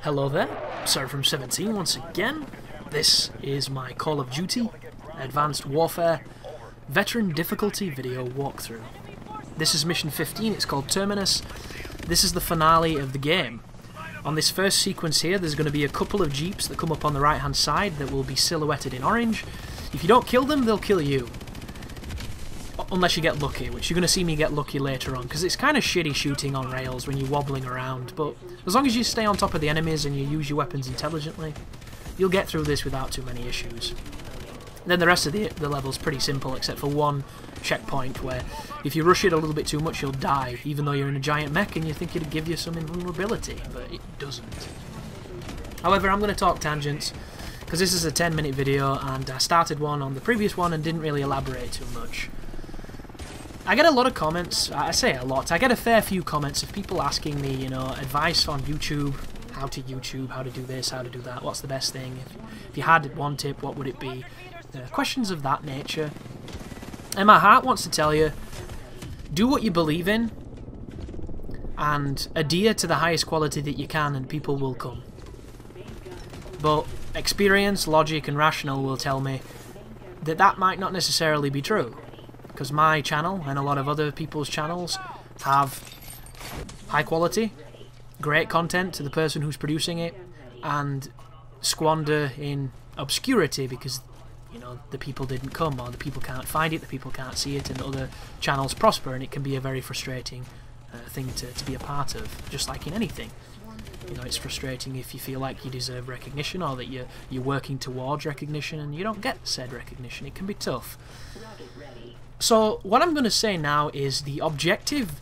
Hello there, Sarah from 17 once again. This is my Call of Duty Advanced Warfare Veteran Difficulty video walkthrough. This is mission 15, it's called Terminus. This is the finale of the game. On this first sequence here, there's going to be a couple of jeeps that come up on the right hand side that will be silhouetted in orange. If you don't kill them, they'll kill you. Unless you get lucky, which you're going to see me get lucky later on, because it's kind of shitty shooting on rails when you're wobbling around, but as long as you stay on top of the enemies and you use your weapons intelligently, you'll get through this without too many issues. And then the rest of the level's pretty simple, except for one checkpoint where if you rush it a little bit too much, you'll die, even though you're in a giant mech and you think it'd give you some invulnerability, but it doesn't. However, I'm going to talk tangents, because this is a 10-minute video, and I started one on the previous one and didn't really elaborate too much. I get a lot of comments, I say a lot, I get a fair few comments of people asking me, you know, advice on YouTube, how to do this, how to do that, what's the best thing, if you had one tip, what would it be, questions of that nature. And my heart wants to tell you, do what you believe in, and adhere to the highest quality that you can, and people will come. But experience, logic, and rational will tell me that that might not necessarily be true. Because my channel and a lot of other people's channels have high quality, great content to the person who's producing it, and squander in obscurity because, you know, the people didn't come, or the people can't find it, the people can't see it, and other channels prosper, and it can be a very frustrating thing to be a part of, just like in anything. You know, it's frustrating if you feel like you deserve recognition, or that you're working towards recognition and you don't get said recognition. It can be tough. So what I'm going to say now is the objective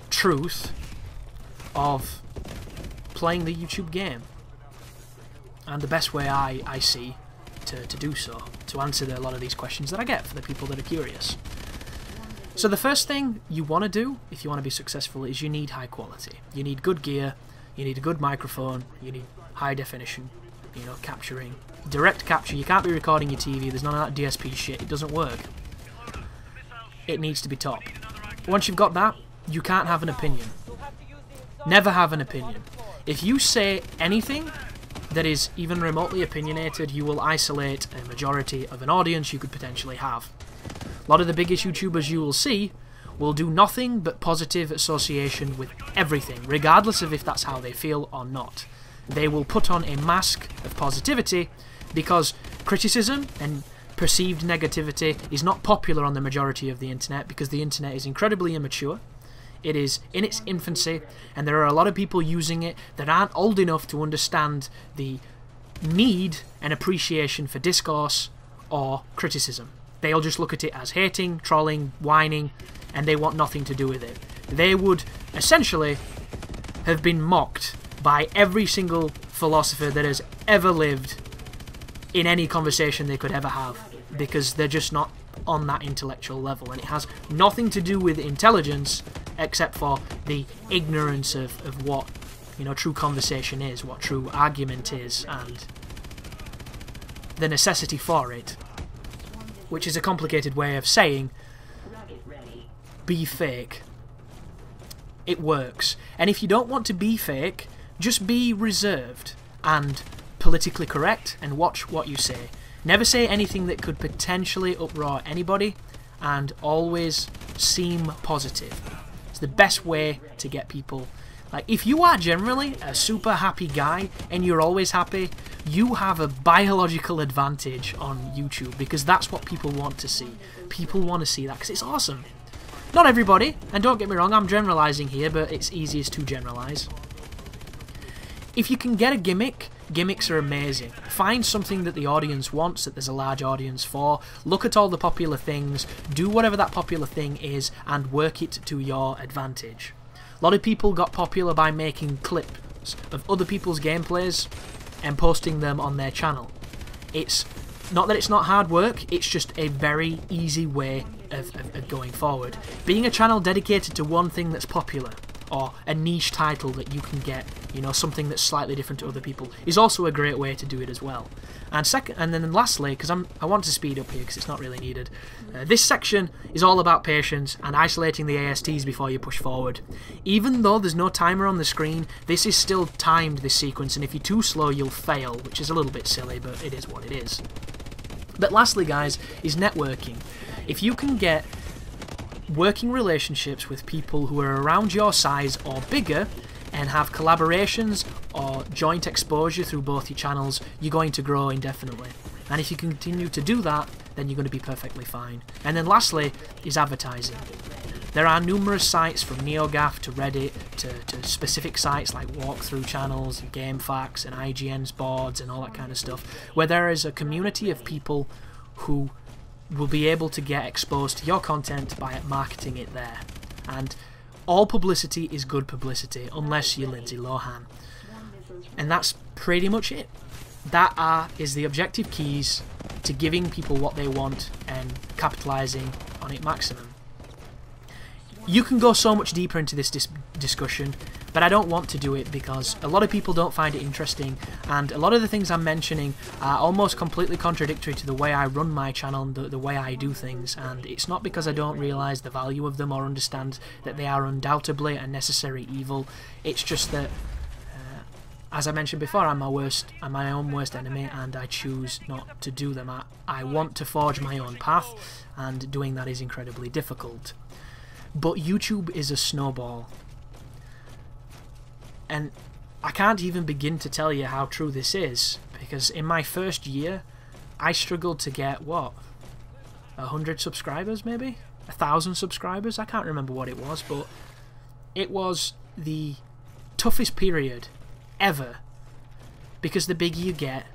truth of playing the YouTube game, and the best way I see to do so, to answer a lot of these questions that I get for the people that are curious. So the first thing you want to do if you want to be successful is you need high quality. You need good gear, you need a good microphone, you need high definition, you know, capturing, direct capture. You can't be recording your TV, there's none of that DSP shit, it doesn't work. It needs to be top. Once you've got that, you can't have an opinion. Never have an opinion. If you say anything that is even remotely opinionated, you will isolate a majority of an audience you could potentially have. A lot of the biggest YouTubers you will see will do nothing but positive association with everything, regardless of if that's how they feel or not. They will put on a mask of positivity because criticism and perceived negativity is not popular on the majority of the internet, because the internet is incredibly immature. It is in its infancy, and there are a lot of people using it that aren't old enough to understand the need and appreciation for discourse or criticism. They'll just look at it as hating, trolling, whining, and they want nothing to do with it. They would essentially have been mocked by every single philosopher that has ever lived in any conversation they could ever have, because they're just not on that intellectual level, and it has nothing to do with intelligence except for the ignorance of what, you know, true conversation is, what true argument is, and the necessity for it, which is a complicated way of saying be fake. It works. And if you don't want to be fake, just be reserved and politically correct and watch what you say. Never say anything that could potentially uproar anybody, and always seem positive. It's the best way to get people. Like, if you are generally a super happy guy and you're always happy, you have a biological advantage on YouTube, because that's what people want to see. People want to see that because it's awesome. Not everybody, and don't get me wrong, I'm generalizing here, but it's easiest to generalize. If you can get a gimmick, gimmicks are amazing. Find something that the audience wants, that there's a large audience for. Look at all the popular things, do whatever that popular thing is, and work it to your advantage. A lot of people got popular by making clips of other people's gameplays and posting them on their channel. It's not that it's not hard work, it's just a very easy way of going forward. Being a channel dedicated to one thing that's popular, or a niche title that you can get, you know, something that's slightly different to other people, is also a great way to do it as well. And then lastly, because I want to speed up here because it's not really needed, this section is all about patience and isolating the ASTs before you push forward. Even though there's no timer on the screen, this is still timed, this sequence, and if you're too slow you'll fail, which is a little bit silly, but it is what it is. But lastly, guys, is networking. If you can get working relationships with people who are around your size or bigger and have collaborations or joint exposure through both your channels, you're going to grow indefinitely. And if you continue to do that, then you're going to be perfectly fine. And then lastly is advertising. There are numerous sites from NeoGAF to Reddit to specific sites like walkthrough channels and GameFAQs and IGN's boards and all that kind of stuff, where there is a community of people who will be able to get exposed to your content by marketing it there. And all publicity is good publicity, unless you're Lindsay Lohan. And that's pretty much it. That is the objective keys to giving people what they want and capitalising on it maximum. You can go so much deeper into this discussion, but I don't want to do it because a lot of people don't find it interesting, and a lot of the things I'm mentioning are almost completely contradictory to the way I run my channel and the way I do things, and it's not because I don't realise the value of them or understand that they are undoubtedly a necessary evil. It's just that, as I mentioned before, I'm my own worst enemy, and I choose not to do them. I want to forge my own path, and doing that is incredibly difficult. But YouTube is a snowball. And I can't even begin to tell you how true this is, because in my first year, I struggled to get, what, 100 subscribers maybe? 1,000 subscribers? I can't remember what it was, but it was the toughest period ever, because the bigger you get,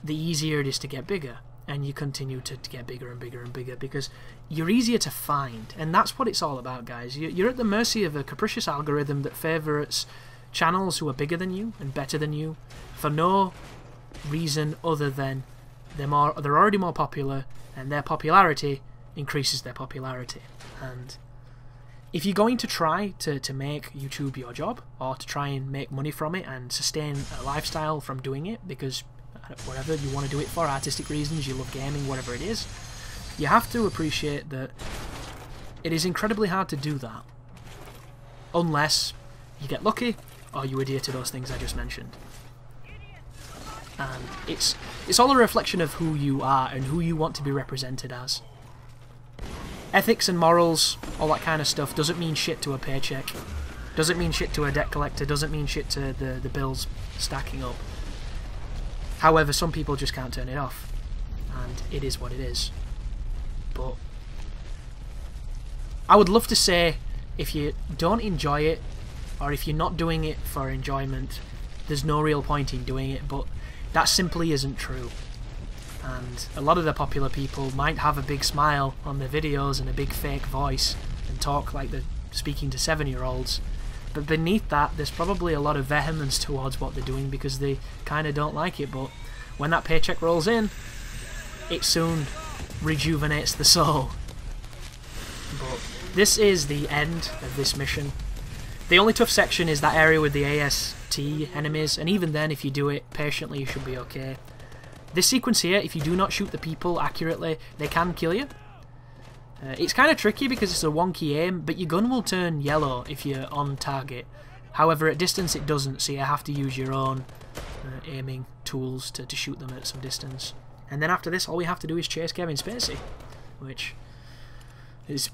the easier it is to get bigger. And you continue to get bigger and bigger and bigger because you're easier to find. And that's what it's all about, guys. You're at the mercy of a capricious algorithm that favourites channels who are bigger than you and better than you for no reason other than they're already more popular, and their popularity increases their popularity. And if you're going to try to make YouTube your job, or to try and make money from it and sustain a lifestyle from doing it, because whatever you want to do it for, artistic reasons, you love gaming, whatever it is, you have to appreciate that it is incredibly hard to do that unless you get lucky or you adhere to those things I just mentioned. And it's all a reflection of who you are and who you want to be represented as. Ethics and morals, all that kind of stuff, doesn't mean shit to a paycheck, doesn't mean shit to a debt collector, doesn't mean shit to the bills stacking up. However, some people just can't turn it off, and it is what it is. But I would love to say, if you don't enjoy it, or if you're not doing it for enjoyment, there's no real point in doing it, but that simply isn't true. And a lot of the popular people might have a big smile on their videos and a big fake voice and talk like they're speaking to 7-year-olds. But beneath that, there's probably a lot of vehemence towards what they're doing because they kind of don't like it. But when that paycheck rolls in, it soon rejuvenates the soul. But this is the end of this mission. The only tough section is that area with the AST enemies, and even then, if you do it patiently, you should be okay. This sequence here, if you do not shoot the people accurately, they can kill you. It's kind of tricky because it's a wonky aim, but your gun will turn yellow if you're on target. However, at distance it doesn't, so you have to use your own aiming tools to shoot them at some distance. And then after this, all we have to do is chase Kevin Spacey, which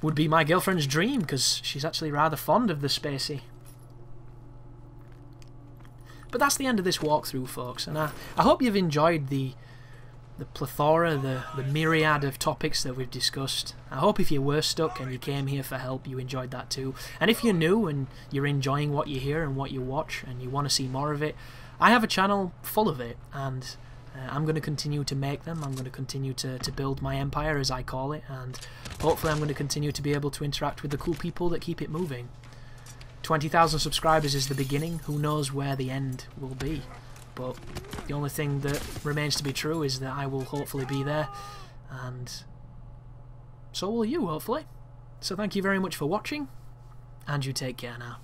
would be my girlfriend's dream, because she's actually rather fond of the Spacey. But that's the end of this walkthrough, folks, and I hope you've enjoyed the plethora, the myriad of topics that we've discussed. I hope if you were stuck and you came here for help, you enjoyed that too. And if you're new and you're enjoying what you hear and what you watch and you want to see more of it, I have a channel full of it, and I'm going to continue to make them. I'm going to continue to build my empire, as I call it, and hopefully I'm going to continue to be able to interact with the cool people that keep it moving. 20,000 subscribers is the beginning. Who knows where the end will be? But the only thing that remains to be true is that I will hopefully be there, and so will you, hopefully. So thank you very much for watching, and you take care now.